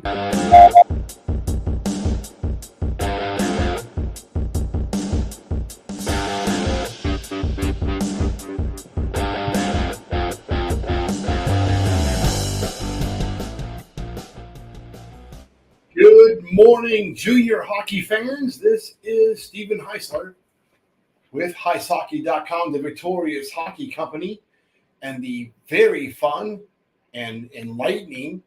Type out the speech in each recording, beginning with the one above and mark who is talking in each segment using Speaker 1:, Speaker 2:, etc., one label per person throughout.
Speaker 1: Good morning, junior hockey fans. This is Stephen Heisler with HeisHockey.com, the Victorious Hockey Company, and the very fun and enlightening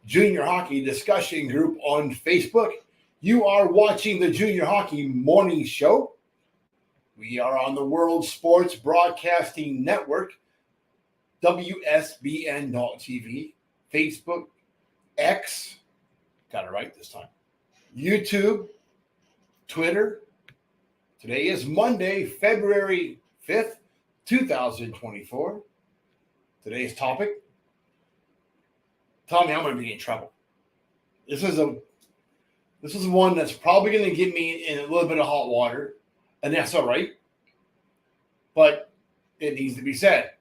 Speaker 1: junior hockey discussion group on Facebook. You are watching the Junior Hockey Morning Show. We are on the World Sports Broadcasting Network, WSBN.TV, Facebook, X, got it right this time, YouTube, Twitter. Today is Monday, February 5th, 2024. Today's topic. Tell me I'm going to be in trouble. This is one that's probably going to get me in a little bit of hot water, and that's all right. But it needs to be said.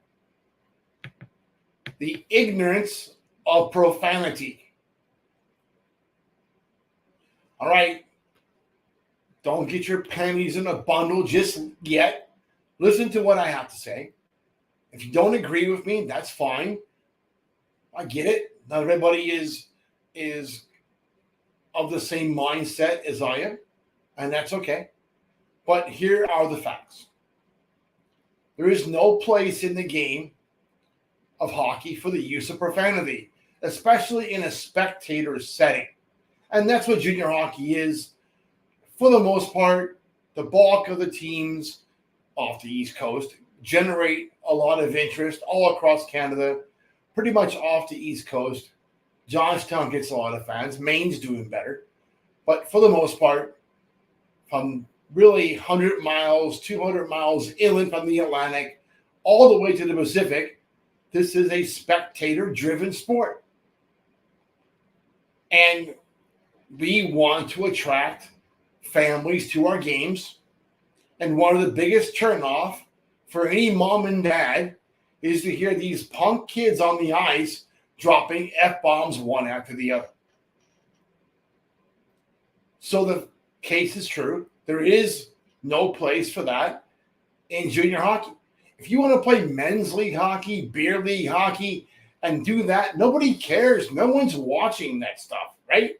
Speaker 1: The ignorance of profanity. All right, don't get your panties in a bundle just yet. Listen to what I have to say. If you don't agree with me, that's fine. I get it. Not everybody is of the same mindset as I am, and that's okay. But here are the facts. There is no place in the game of hockey for the use of profanity, especially in a spectator setting. And that's what junior hockey is. For the most part, the bulk of the teams off the East Coast generate a lot of interest all across Canada, pretty much off the East Coast. Johnstown gets a lot of fans. Maine's doing better. But for the most part, from really 100 miles, 200 miles inland from the Atlantic, all the way to the Pacific, this is a spectator-driven sport. And we want to attract families to our games. And one of the biggest turnoff for any mom and dad is to hear these punk kids on the ice dropping F-bombs one after the other. So the case is true. There is no place for that in junior hockey. If you want to play men's league hockey, beer league hockey, and do that, nobody cares. No one's watching that stuff, right?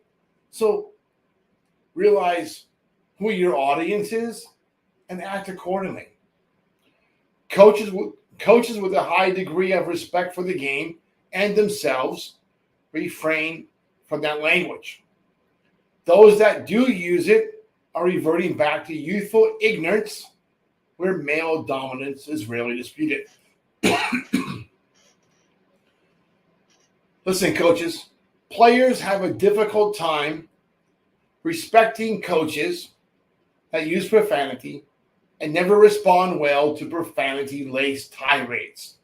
Speaker 1: So realize who your audience is and act accordingly. Coaches with a high degree of respect for the game and themselves refrain from that language. Those that do use it are reverting back to youthful ignorance where male dominance is rarely disputed. Listen, coaches, players have a difficult time respecting coaches that use profanity and never respond well to profanity-laced tirades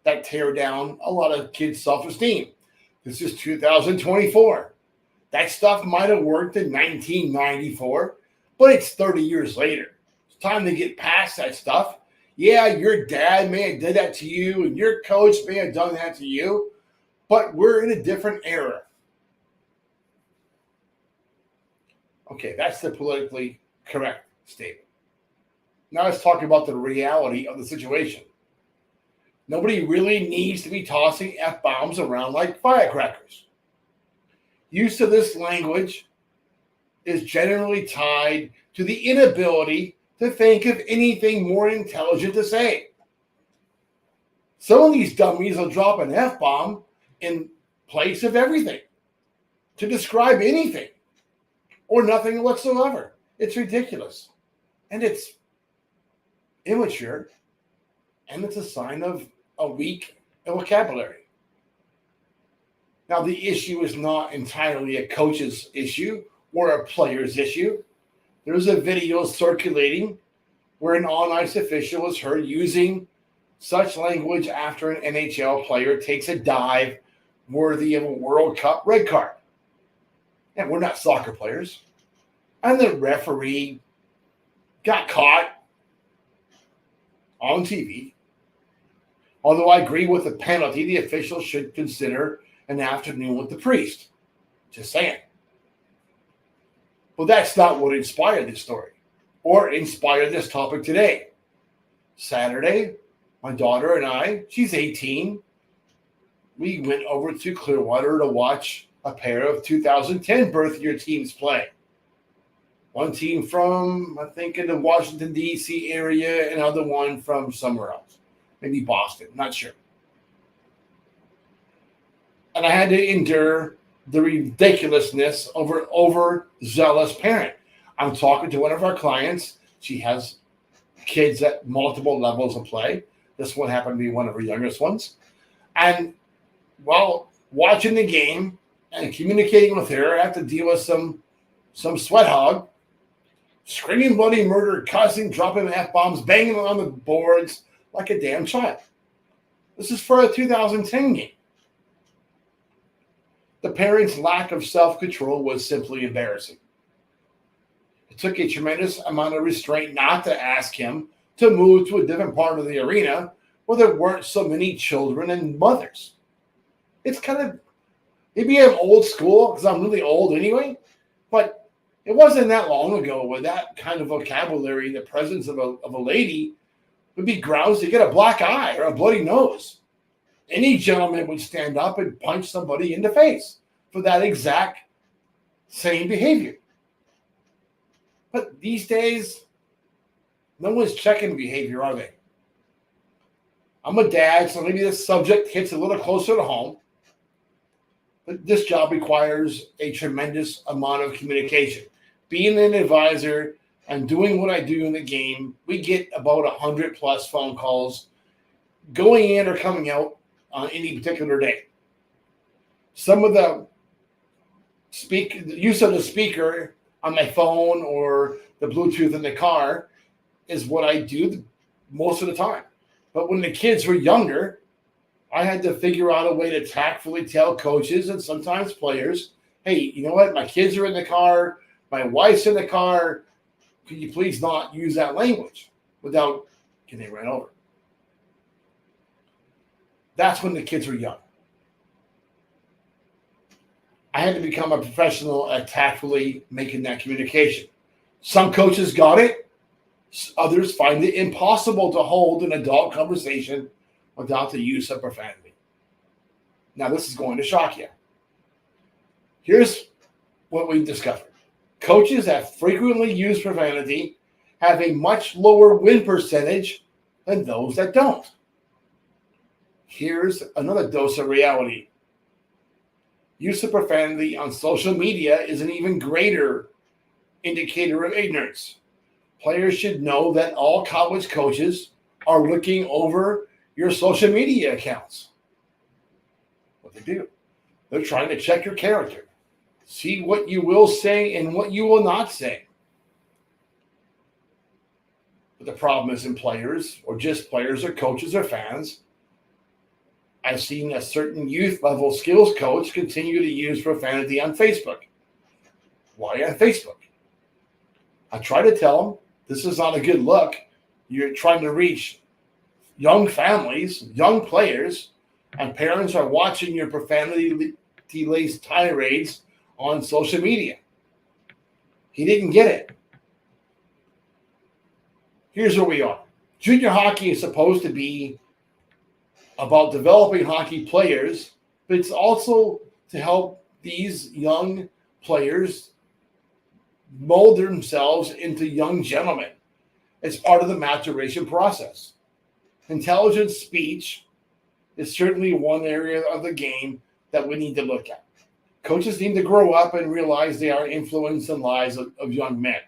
Speaker 1: that tear down a lot of kids' self-esteem. This is 2024. That stuff might have worked in 1994, but it's 30 years later. It's time to get past that stuff. Yeah, your dad may have did that to you, and your coach may have done that to you, but we're in a different era. Okay, that's the politically correct statement. Now let's talk about the reality of the situation. Nobody really needs to be tossing F-bombs around like firecrackers. Use of this language is generally tied to the inability to think of anything more intelligent to say. Some of these dummies will drop an F-bomb in place of everything to describe anything or nothing whatsoever. It's ridiculous. And it's immature. And it's a sign of a weak vocabulary. Now, the issue is not entirely a coach's issue or a player's issue. There's a video circulating where an on-ice official was heard using such language after an NHL player takes a dive worthy of a World Cup red card. And we're not soccer players. And the referee got caught on TV. Although I agree with the penalty, the official should consider an afternoon with the priest. Just saying. But that's not what inspired this story or inspired this topic today. Saturday, my daughter and I, she's 18, we went over to Clearwater to watch a pair of 2010 birth year teams play. One team from, I think, in the Washington, D.C. area, and another one from somewhere else. Maybe Boston, not sure. And I had to endure the ridiculousness of an overzealous parent. I'm talking to one of our clients. She has kids at multiple levels of play. This one happened to be one of her youngest ones. And while watching the game and communicating with her, I have to deal with some sweat hog, screaming bloody murder, cussing, dropping F-bombs, banging on the boards like a damn child. This is for a 2010 game. The parent's lack of self-control was simply embarrassing. It took a tremendous amount of restraint not to ask him to move to a different part of the arena where there weren't so many children and mothers. It's kind of, maybe I'm old school because I'm really old anyway, but it wasn't that long ago where that kind of vocabulary in the presence of a lady would be grounds to get a black eye or a bloody nose. Any gentleman would stand up and punch somebody in the face for that exact same behavior. But these days, no one's checking behavior, are they? I'm a dad, so maybe this subject hits a little closer to home. But this job requires a tremendous amount of communication. Being an advisor and doing what I do in the game, we get about 100 plus phone calls going in or coming out on any particular day. Some of the use of the speaker on my phone or the Bluetooth in the car is what I do most of the time. But when the kids were younger, I had to figure out a way to tactfully tell coaches and sometimes players, hey, you know what? My kids are in the car. My wife's in the car. Could you please not use that language without getting run over? That's when the kids were young. I had to become a professional at tactfully making that communication. Some coaches got it. Others find it impossible to hold an adult conversation without the use of profanity. Now, this is going to shock you. Here's what we discovered. Coaches that frequently use profanity have a much lower win percentage than those that don't. Here's another dose of reality. Use of profanity on social media is an even greater indicator of ignorance. Players should know that all college coaches are looking over your social media accounts. What they do, they're trying to check your character, see what you will say and what you will not say. But the problem isn't players or just players or coaches or fans. I've seen a certain youth level skills coach continue to use profanity on Facebook. Why on Facebook? I try to tell them this is not a good look. You're trying to reach young families, young players, and parents are watching your profanity-laced tirades on social media. He didn't get it. Here's where we are. Junior hockey is supposed to be about developing hockey players, but it's also to help these young players mold themselves into young gentlemen. It's part of the maturation process. Intelligent speech is certainly one area of the game that we need to look at. Coaches need to grow up and realize they are influencing the lives of young men.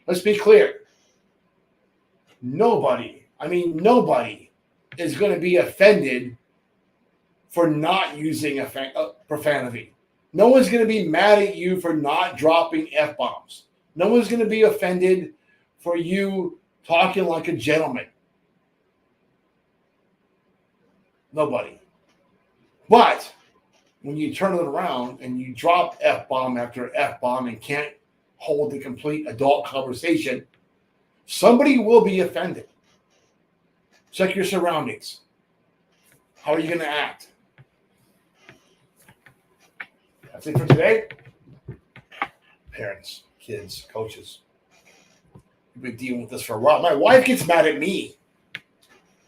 Speaker 1: Let's be clear. Nobody is going to be offended for not using profanity. No one's going to be mad at you for not dropping F-bombs. No one's going to be offended for you talking like a gentleman. Nobody. But when you turn it around and you drop F-bomb after F-bomb and can't hold the complete adult conversation, somebody will be offended. Check your surroundings. How are you going to act? That's it for today. Parents, kids, coaches. We've been dealing with this for a while. My wife gets mad at me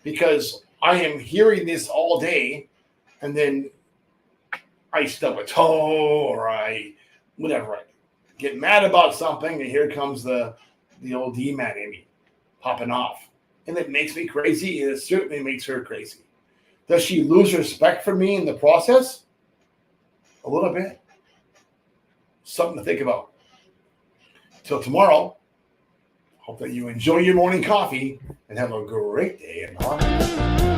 Speaker 1: because I am hearing this all day, and then I stub a toe or whatever. I get mad about something, and here comes the old D-man in me popping off. And it makes me crazy, and it certainly makes her crazy. Does she lose respect for me in the process? A little bit. Something to think about. Till tomorrow, hope that you enjoy your morning coffee and have a great day in life.